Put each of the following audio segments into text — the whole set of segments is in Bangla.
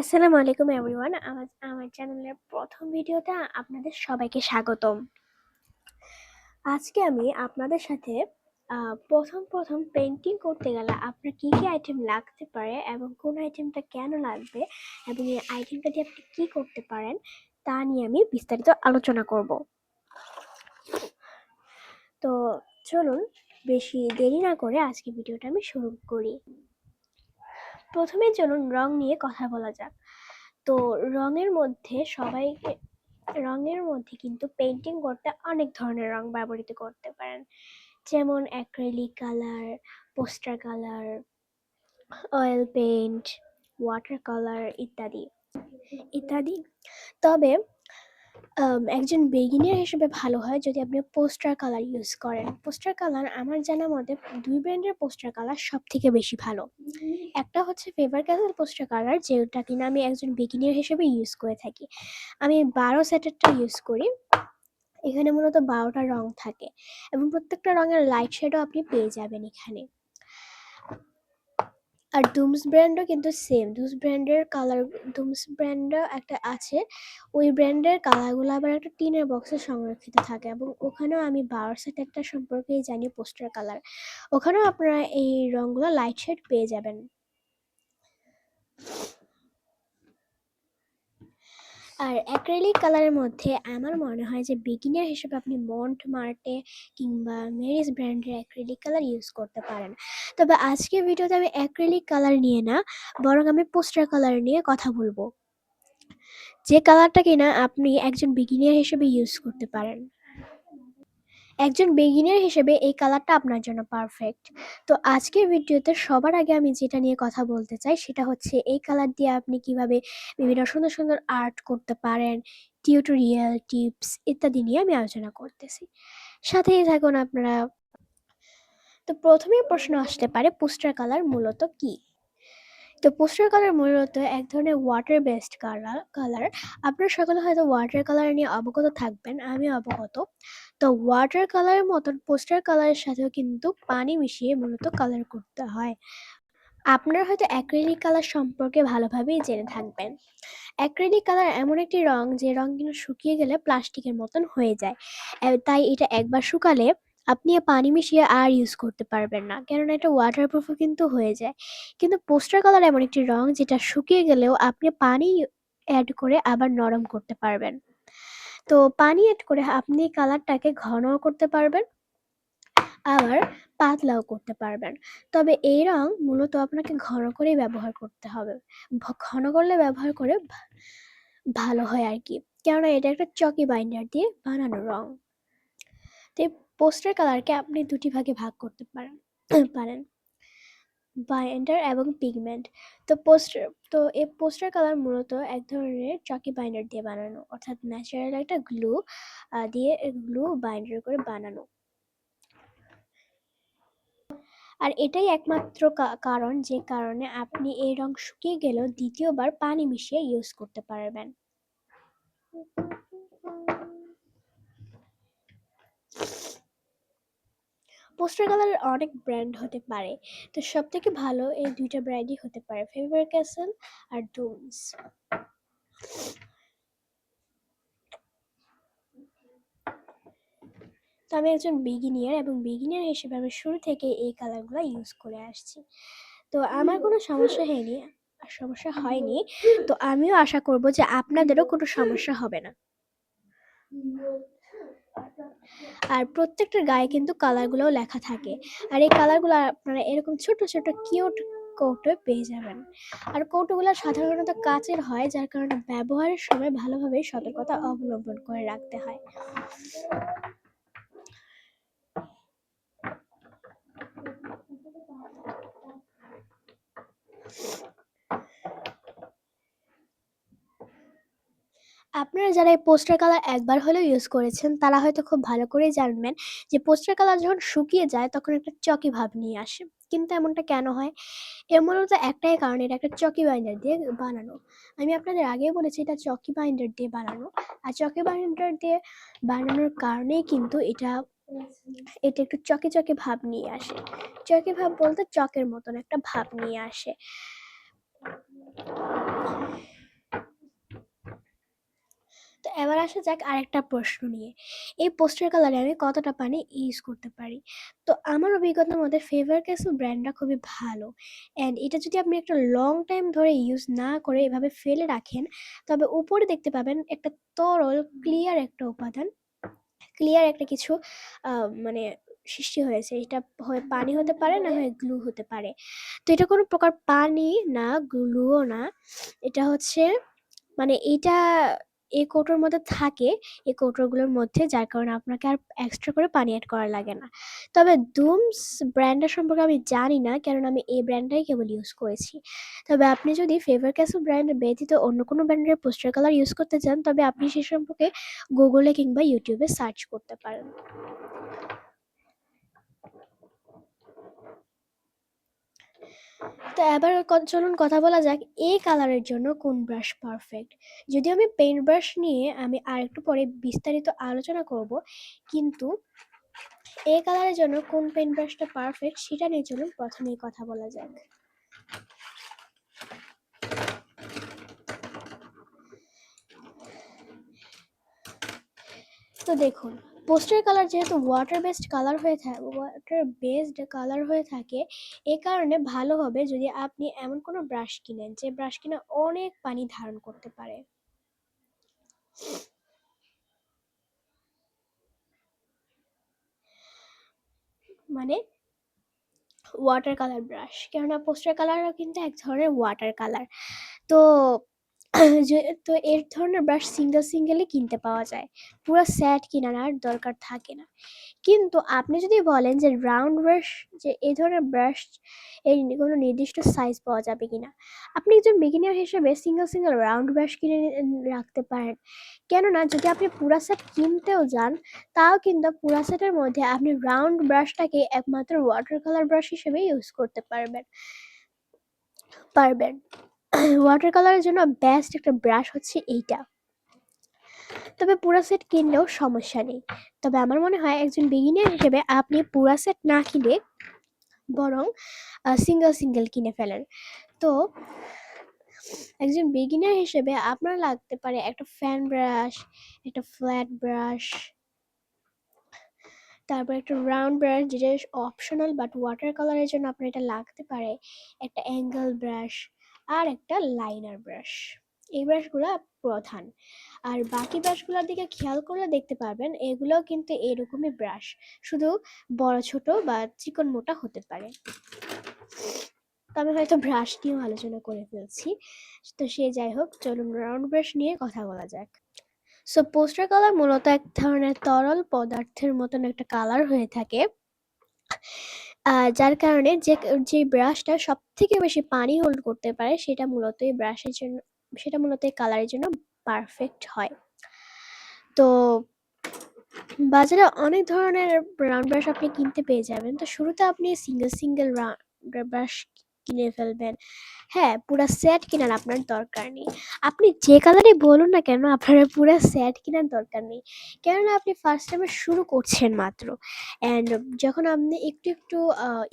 আসসালামু আলাইকুম এভরিওয়ান। আমার চ্যানেলের প্রথম ভিডিওতে আপনাদের সবাইকে স্বাগতম। আজকে আমি আপনাদের সাথে প্রথম পেইন্টিং করতে গেলে আপনার কী আইটেম লাগতে পারে এবং কোন আইটেমটা কেন লাগবে এবং এই আইটেমটা দিয়ে আপনি কী করতে পারেন তা নিয়ে আমি বিস্তারিত আলোচনা করব। তো চলুন বেশি দেরি না করে আজকে ভিডিওটা আমি শুরু করি। প্রথমে চলুন রং নিয়ে কথা বলা যাক। তো রঙের মধ্যে কিন্তু পেইন্টিং করতে অনেক ধরনের রং ব্যবহৃত করতে পারেন, যেমন acrylic colour, poster colour, oil paint, water colour ইত্যাদি ইত্যাদি। তবে একজন বিগিনার হিসেবে ভালো হয় যদি আপনি পোস্টার কালার ইউজ করেন। পোস্টার কালার আমার জানা মতে 2 ব্র্যান্ডের পোস্টার কালার সবথেকে বেশি ভালো। একটা হচ্ছে ফেভার ক্যাসেল পোস্টার কালার, যেটা কিনা আমি একজন বিগিনার হিসেবে ইউজ করে থাকি। আমি 12 সেটেরটা ইউজ করি। এখানে মূলত 12টা রং থাকে এবং প্রত্যেকটা রঙের লাইট শেডও আপনি পেয়ে যাবেন এখানে। আর ডুমস ব্র্যান্ডও কিন্তু সেম। ডুমস ব্র্যান্ডও একটা আছে, ওই ব্র্যান্ডের কালারগুলো আবার একটা টিনের বক্সে সংরক্ষিত থাকে এবং ওখানেও আমি 12 সেটেরটা সম্পর্কেই জানি, পোস্টার কালার। ওখানেও আপনারা এই রঙগুলো লাইট শেড পেয়ে যাবেন। আর অ্যাক্রিলিক কালারের মধ্যে আমার মনে হয় যে বিগিনার হিসেবে আপনি মন্টমার্টে কিংবা মেরিস ব্র্যান্ডের অ্যাক্রিলিক কালার ইউজ করতে পারেন। তবে আজকের ভিডিওতে আমি অ্যাক্রিলিক কালার নিয়ে না, বরং আমি পোস্টার কালার নিয়ে কথা বলবো, যে কালারটা কিনা আপনি একজন বিগিনার হিসেবে ইউজ করতে পারেন। একজন বিগিনার হিসেবে এই কালারটা আপনার জন্য পারফেক্ট। তো আজকের ভিডিওতে সবার আগে আমি যেটা নিয়ে কথা বলতে চাই সেটা হচ্ছে এই কালার দিয়ে আপনি কিভাবে বিভিন্ন সুন্দর সুন্দর আর্ট করতে পারেন, টিউটোরিয়াল, টিপস ইত্যাদি নিয়ে আমি আলোচনা করতেছি। সাথেই থাকুন আপনারা। তো প্রথমেই প্রশ্ন আসতে পারে পোস্টার কালার মূলত কি? তো পোস্টার কালার মূলত এক ধরনের ওয়াটার বেসড কালার। আপনারা সকলে হয়তো ওয়াটার কালার নিয়ে অবগত থাকবেন, আমি অবগত। তো ওয়াটার কালারের মতন পোস্টার কালারের সাথেও কিন্তু পানি মিশিয়ে মূলত কালার করতে হয়। আপনারা হয়তো অ্যাক্রিলিক কালার সম্পর্কে ভালোভাবেই জেনে থাকবেন। অ্যাক্রিলিক কালার এমন একটি রং যে রং কিন্তু শুকিয়ে গেলে প্লাস্টিকের মতন হয়ে যায়। তাই এটা একবার শুকালে আপনি পানি মিশিয়ে আর ইউজ করতে পারবেন না, কেননা এটা ওয়াটারপ্রুফও কিন্তু হয়ে যায়। কিন্তু পোস্টার কালার এমন একটি রং যেটা শুকিয়ে গেলেও আপনি পানি অ্যাড করে আবার নরম করতে পারবেন। তো পানি অ্যাড করে আপনি কালারটাকে ঘনও করতে পারবেন, আবার পাতলাও করতে পারবেন। তবে এই রং মূলত আপনাকে ঘন করেই ব্যবহার করতে হবে। ঘন করলে ব্যবহার করে ভালো হয় আর কি, কেননা এটা একটা চকি বাইন্ডার দিয়ে বানানো রং। তো এই পোস্টার কালারকে আপনি দুটি ভাগে ভাগ করতে পারেন, বাইন্ডার এবং পিগমেন্ট। তো এই পোস্টার কালার মূলত এক ধরনের চকি বাইন্ডার দিয়ে বানানো, অর্থাৎ ন্যাচারাল একটা গ্লু বাইন্ডার করে বানানো। আর এটাই একমাত্র কারণ যে কারণে আপনি এই রং শুকিয়ে গেলেও দ্বিতীয়বার পানি মিশিয়ে ইউজ করতে পারবেন। পোস্টার কালারের অনেক ব্র্যান্ড হতে পারে, তো সব থেকে ভালো এই দুইটা ব্র্যান্ডই হতে পারে, ফেভার ক্যাসেল আর ডুমস। তো আমি একজন বিগিনিয়ার হিসেবে আমি শুরু থেকে এই কালারগুলো ইউজ করে আসছি। তো আমার কোনো সমস্যা হয়নি। তো আমিও আশা করব যে আপনাদেরও কোনো সমস্যা হবে না। আর প্রত্যেকটার গায়ে কিন্তু কালারগুলোও লেখা থাকে, আর এই কালারগুলো আপনারা এরকম ছোট ছোট কিউট কৌটোয় পেয়ে যাবেন। আর কৌটোগুলো সাধারণত কাচের হয়, যার কারণে ব্যবহারের সময় ভালোভাবে সতর্কতা অবলম্বন করে রাখতে হয়। আপনারা যারা এই পোস্টার কালার একবার হলেও ইউজ করেছেন তারা হয়তো খুব ভালো করেই জানবেন যে পোস্টার কালার যখন শুকিয়ে যায় তখন একটা চকি ভাব নিয়ে আসে। কিন্তু এমনটা কেন হয়? এর মূলত একটাই কারণ, এটা একটা চকি বাইন্ডার দিয়ে বানানো। আমি আপনাদের আগেই বলেছি এটা চকি বাইন্ডার দিয়ে বানানো। আর চকি বাইন্ডার দিয়ে বানানোর কারণেই কিন্তু এটা একটু চকে চকে ভাব নিয়ে আসে। চকে ভাব বলতে চকের মতন একটা ভাব নিয়ে আসে। এবার আসা যাক আরেকটা প্রশ্ন নিয়ে। এই পোস্টার কালারে আমি কতটা পানি ইউজ করতে পারি? তো আমার অভিজ্ঞতার মধ্যে ফেভার ক্যাসেল ব্র্যান্ডটা খুবই ভালো। অ্যান্ড এটা যদি আপনি একটা লং টাইম ধরে ইউজ না করে এভাবে ফেলে রাখেন, তবে উপরে দেখতে পাবেন একটা তরল ক্লিয়ার একটা উপাদান, ক্লিয়ার একটা কিছু মানে সৃষ্টি হয়েছে। এটা হয় পানি হতে পারে, না হয় গ্লু হতে পারে। তো এটা কোনো প্রকার পানি না, গ্লুও না। এটা হচ্ছে মানে এইটা এই কৌটোর মধ্যে থাকে, এই কৌটোগুলোর মধ্যে, যার কারণে আপনাকে আর এক্সট্রা করে পানি এড করা লাগে না। তবে ডুমস ব্র্যান্ডের সম্পর্কে আমি জানি না, কারণ আমি এই ব্র্যান্ডটাই কেবল ইউজ করেছি। তবে আপনি যদি ফেভার ক্যাসেল ব্র্যান্ড ব্যতীত অন্য কোনো ব্র্যান্ডের পোস্টার কালার ইউজ করতে চান, তবে আপনি সে সম্পর্কে গুগলে কিংবা ইউটিউবে সার্চ করতে পারেন। তো এবার চলুন কথা বলা যাক এই কালারের জন্য কোন ব্রাশ পারফেক্ট। যদিও আমি পেইন্ট ব্রাশ নিয়ে আমি আরেকটু পরে বিস্তারিত আলোচনা করব, কিন্তু এই কালারের জন্য কোন পেইন্ট ব্রাশটা পারফেক্ট সেটা নিয়ে চলুন প্রথমেই কথা বলা যাক। তো দেখুন, পোস্টার কালার যেহেতু ওয়াটার বেসড কালার হয়ে থাকে, এ কারণে ভালো হবে যদি আপনি এমন কোনো ব্রাশ কিনেন যে ব্রাশ কিনা অনেক পানি ধারণ করতে পারে। মানে ওয়াটার কালার ব্রাশ, কেননা পোস্টার কালারও কিন্তু এক ধরনের ওয়াটার কালার। তো তো এর ধরনের ব্রাশ সিঙ্গেলই কিনতে পাওয়া যায়, পুরো সেট কেনার দরকার থাকে না। কিন্তু আপনি যদি বলেন যে রাউন্ড ব্রাশ, যে এই ধরনের ব্রাশ এর কোনো নির্দিষ্ট সাইজ পাওয়া যাবে কিনা, আপনি একজন বিগিনার হিসেবে সিঙ্গেল রাউন্ড ব্রাশ কিনে রাখতে পারেন। কেননা যদি আপনি পুরা সেট কিনতেও যান, তাও কিন্তু পুরা সেটের মধ্যে আপনি রাউন্ড ব্রাশটাকে একমাত্র ওয়াটার কালার ব্রাশ হিসেবে ইউজ করতে পারবেন। ওয়াটার কালারের জন্য বেস্ট একটা ব্রাশ হচ্ছে এইটা। তবে পুরা সেট কিনলেও সমস্যা নেই। তবে আমার মনে হয় একজন বিগিনার হিসেবে আপনি পুরা সেট না কিনে বরং সিঙ্গেল কিনে ফেলেন। তো একজন বিগিনার হিসেবে আপনার লাগতে পারে একটা ফ্যান ব্রাশ, একটা ফ্ল্যাট ব্রাশ, তারপর একটা রাউন্ড ব্রাশ যেটা অপশনাল, বাট ওয়াটার কালারের জন্য আপনার এটা লাগতে পারে, একটা অ্যাঙ্গেল ব্রাশ, আর একটা লাইনার ব্রাশ। এই ব্রাশগুলো প্রধান। আর বাকি ব্রাশগুলোর দিকে খেয়াল করলে দেখতে পারবেন এগুলোও কিন্তু এরকমই ব্রাশ, শুধু বড় ছোট বা চিকন মোটা হতে পারে। তো আমি হয়তো ব্রাশ নিয়েও আলোচনা করে ফেলছি, তো সে যাই হোক, চলুন রাউন্ড ব্রাশ নিয়ে কথা বলা যাক। সো পোস্টার কালার মূলত এক ধরনের তরল পদার্থের মতন একটা কালার হয়ে থাকে, যার কারণে যে ব্রাশটা সব থেকে বেশি পানি হোল্ড করতে পারে সেটা মূলত এই কালারের জন্য পারফেক্ট হয়। তো বাজারে অনেক ধরনের রাউন্ড ব্রাশ আপনি কিনতে পেয়ে যাবেন। তো শুরুতে আপনি সিঙ্গেল রাউন্ড ব্রাশ কিনে ফেলবেন। হ্যাঁ, পুরা সেট কেনার আপনার দরকার নেই। আপনি যে কালারই বলুন না কেন, আপনার পুরা সেট কেনার দরকার নেই। কেননা আপনি ফার্স্ট টাইমে শুরু করছেন মাত্র। অ্যান্ড যখন আপনি একটু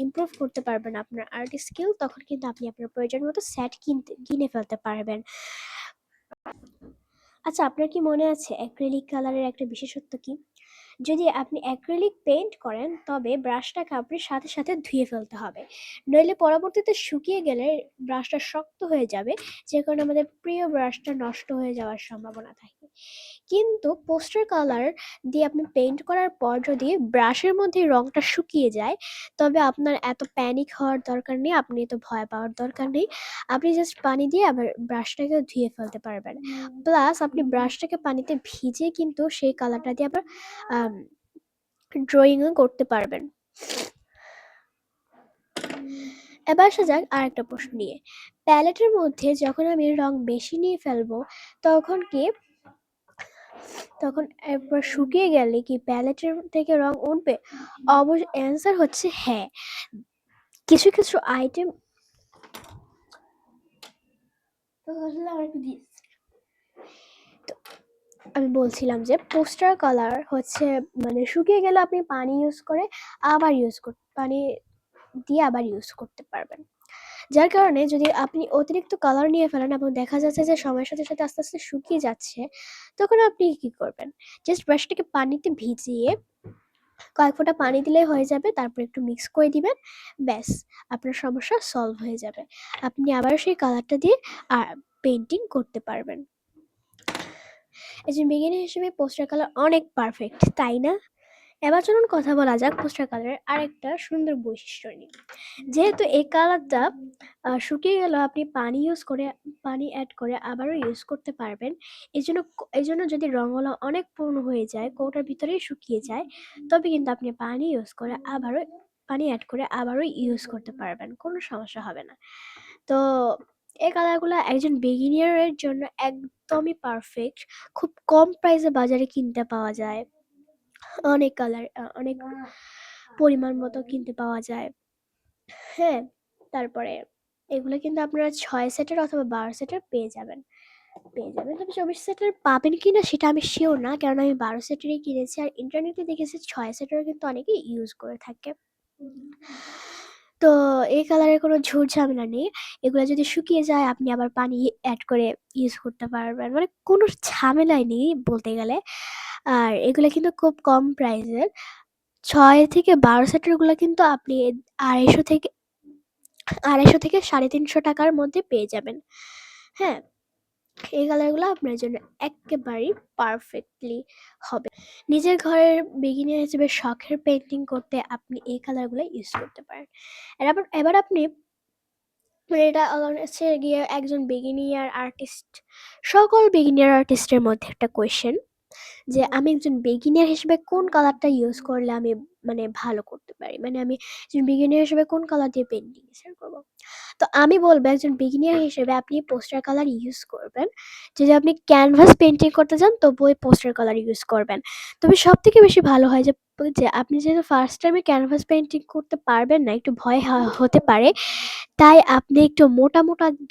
ইমপ্রুভ করতে পারবেন আপনার আর্ট স্কিল, তখন কিন্তু আপনি আপনার প্রয়োজন মতো সেট কিনে ফেলতে পারবেন। আচ্ছা, আপনার কি মনে আছে অ্যাক্রিলিক কালারের একটা বিশেষত্ব কি? যদি আপনি অ্যাক্রিলিক পেইন্ট করেন, তবে ব্রাশটাকে আপনি সাথে ধুয়ে ফেলতে হবে, নইলে পরবর্তীতে শুকিয়ে গেলে ব্রাশটা শক্ত হয়ে যাবে, যে কারণে আমাদের প্রিয় ব্রাশটা নষ্ট হয়ে যাওয়ার সম্ভাবনা থাকে। কিন্তু পোস্টার কালার দিয়ে আপনি পেইন্ট করার পর যদি ব্রাশের মধ্যে রংটা শুকিয়ে যায়, তবে আপনার এত প্যানিক হওয়ার দরকার নেই, আপনি এত ভয় পাওয়ার দরকার নেই। আপনি জাস্ট পানি দিয়ে আবার ব্রাশটাকে ধুয়ে ফেলতে পারবেন। প্লাস আপনি ব্রাশটাকে পানিতে ভিজিয়ে কিন্তু সেই কালারটা দিয়ে আবার ড্রয়িংও করতে পারবেন। এবার আসা যাক আর একটা প্রশ্ন নিয়ে। প্যালেটের মধ্যে যখন আমি রং বেশি নিয়ে ফেলবো, তখন একবার শুকিয়ে গেলে কি প্যালেটের থেকে রং উঠবে? অবশ্য অ্যান্সার হচ্ছে হ্যাঁ। কিছু আইটেম আমি বলছিলাম যে পোস্টার কালার হচ্ছে মানে শুকিয়ে গেলে আপনি পানি দিয়ে আবার ইউজ করতে পারবেন। যার কারণে যদি আপনি অতিরিক্ত কালার নিয়ে ফেলেন এবং দেখা যাচ্ছে যে সময়ের সাথে সাথে আস্তে আস্তে শুকিয়ে যাচ্ছে, তখন আপনি কি করবেন, জাস্ট ব্রাশটাকে পানিতে ভিজিয়ে কয়েক ফোঁটা পানি দিলেই হয়ে যাবে, তারপর একটু মিক্স করে দিবেন, ব্যাস আপনার সমস্যা সলভ হয়ে যাবে। আপনি আবারও সেই কালারটা দিয়ে পেন্টিং করতে পারবেন। একজন বিগিনার হিসেবে পোস্টার কালার অনেক পারফেক্ট, তাই না? এবার চলুন কথা বলা যাক পোস্টার কালারের আরেকটা সুন্দর বৈশিষ্ট্য নিয়ে। যেহেতু এই কালারটা শুকিয়ে গেলেও আপনি পানি অ্যাড করে আবারও ইউজ করতে পারবেন। এই জন্য যদি রঙগুলো অনেক পুরনো হয়ে যায়, কৌটার ভিতরেই শুকিয়ে যায়, তবে কিন্তু আপনি পানি অ্যাড করে আবারও ইউজ করতে পারবেন, কোনো সমস্যা হবে না। তো এই কালারগুলো একজন বিগিনারের জন্য একদমই পারফেক্ট। খুব কম প্রাইসে বাজারে কিনতে পাওয়া যায়। অনেক পরিমাণ মতো কিনতে পাওয়া যায়। হ্যাঁ, তারপরে এগুলো কিন্তু আপনারা ৬ সেটের অথবা ১২ সেটের পেয়ে যাবেন। তবে ২৪ সেটের পাবেন কিনা সেটা আমি শিওর না, কারণ আমি ১২ সেটেরই কিনেছি। আর ইন্টারনেটে দেখেছি ৬ সেটেরও কিন্তু অনেকেই ইউজ করে থাকে। তো এই কালারের কোনো ঝুট ঝামেলা নেই। এগুলা যদি শুকিয়ে যায় আপনি আবার পানি অ্যাড করে ইউজ করতে পারবেন। মানে কোনো ঝামেলাই নেই বলতে গেলে। আর এগুলা কিন্তু খুব কম প্রাইসের। ৬ থেকে ১২ সেটেরগুলা কিন্তু আপনি ২৫০ থেকে ৩৫০ টাকার মধ্যে পেয়ে যাবেন। হ্যাঁ, এই কালারগুলো আপনার জন্য একেবারেই পারফেক্টলি হবে। নিজের ঘরের বিগিনার হিসেবে শখের পেইন্টিং করতে আপনি এই কালারগুলো ইউজ করতে পারেন। এবার আপনি মানে এটা হচ্ছে গিয়ে একজন সকল বিগিনিয়ার আর্টিস্টের মধ্যে একটা কোয়েশ্চেন, যে আমি একজন বিগিনার হিসেবে কোন কালারটা ইউজ করলে আমি মানে ভালো করতে পারি, মানে আমি একজন বিগিনার হিসেবে কোন কালার দিয়ে পেন্টিং স্টার্ট করবো। তো আমি বলবো একজন বিগিনার হিসেবে আপনি পোস্টার কালার ইউজ করবেন। যদি আপনি ক্যানভাস পেন্টিং করতে চান তবু ওই পোস্টার কালার ইউজ করবেন। তবে সব থেকে বেশি ভালো হয় যে আপনি যেহেতু ফার্স্ট টাইমে ক্যানভাস পেন্টিং করতে পারবেন না, একটু ভয় হতে পারে, তাই আপনি একটু মোটা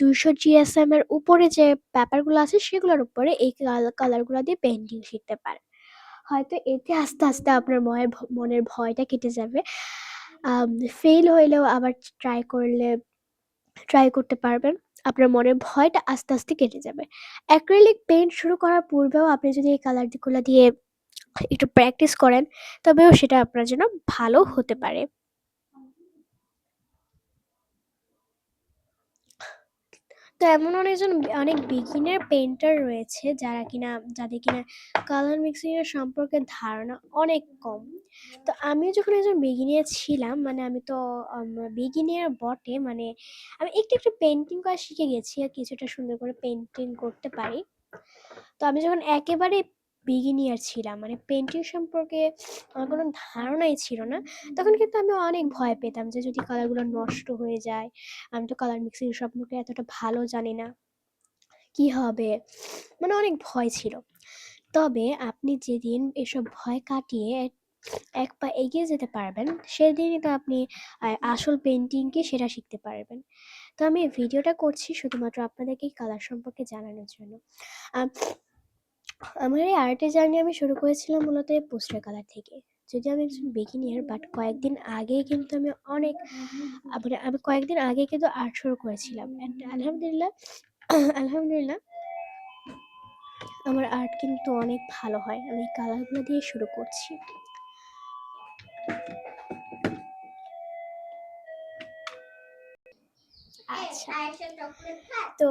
200 GSM এর উপরে যে পেপারগুলো আছে সেগুলোর উপরে এই কালারগুলো দিয়ে পেন্টিং শিখতে পারেন। হয়তো এতে আস্তে আস্তে আপনার মনের ভয়টা কেটে যাবে। ফেল হইলেও আবার ট্রাই করতে পারবেন। আপনার মনের ভয়টা আস্তে আস্তে কেটে যাবে। অ্যাক্রিলিক পেইন্ট শুরু করার পূর্বেও আপনি যদি এই কালারগুলো দিয়ে একটু প্র্যাকটিস করেন, তবেও সেটা আপনার জন্য ভালো হতে পারে। তো এমন অনেক বিগিনার পেইন্টার রয়েছে যাদের কিনা কালার মিক্সিং এর সম্পর্কে ধারণা অনেক কম। তো আমিও যখন একজন বিগিনার ছিলাম, মানে আমি তো বিগিনার বটে, মানে আমি একটু একটু পেন্টিং করা শিখে গেছি আর কিছুটা সুন্দর করে পেন্টিং করতে পারি। তো আমি যখন একেবারে বিগিনিয়ার ছিলাম, মানে পেন্টিং সম্পর্কে আমার কোনো ধারণাই ছিল না, তখন কিন্তু আমি অনেক ভয় পেতাম যে যদি কালারগুলো নষ্ট হয়ে যায়, আমি তো কালার মিক্সিং সম্পর্কে এতটা ভালো জানি না, কি হবে, মানে অনেক ভয় ছিল। তবে আপনি যেদিন এসব ভয় কাটিয়ে এক পা এগিয়ে যেতে পারবেন, সেদিনই তো আপনি আসল পেন্টিং কি সেটা শিখতে পারবেন। তো আমি এই ভিডিওটা করছি শুধুমাত্র আপনাদেরকে কালার সম্পর্কে জানানোর জন্য। আমার এই আর্টের জার্নি আমি শুরু করেছিলাম মূলত পোস্টার কালার থেকে। যদিও আমি একজন বিগিনিয়ার, বাট কয়েকদিন আগে কিন্তু আমি কয়েকদিন আগে কিন্তু আর্ট শুরু করেছিলাম। অ্যান্ড আলহামদুলিল্লাহ আমার আর্ট কিন্তু অনেক ভালো হয়। আমি কালারগুলো দিয়ে শুরু করছি। আচ্ছা, তো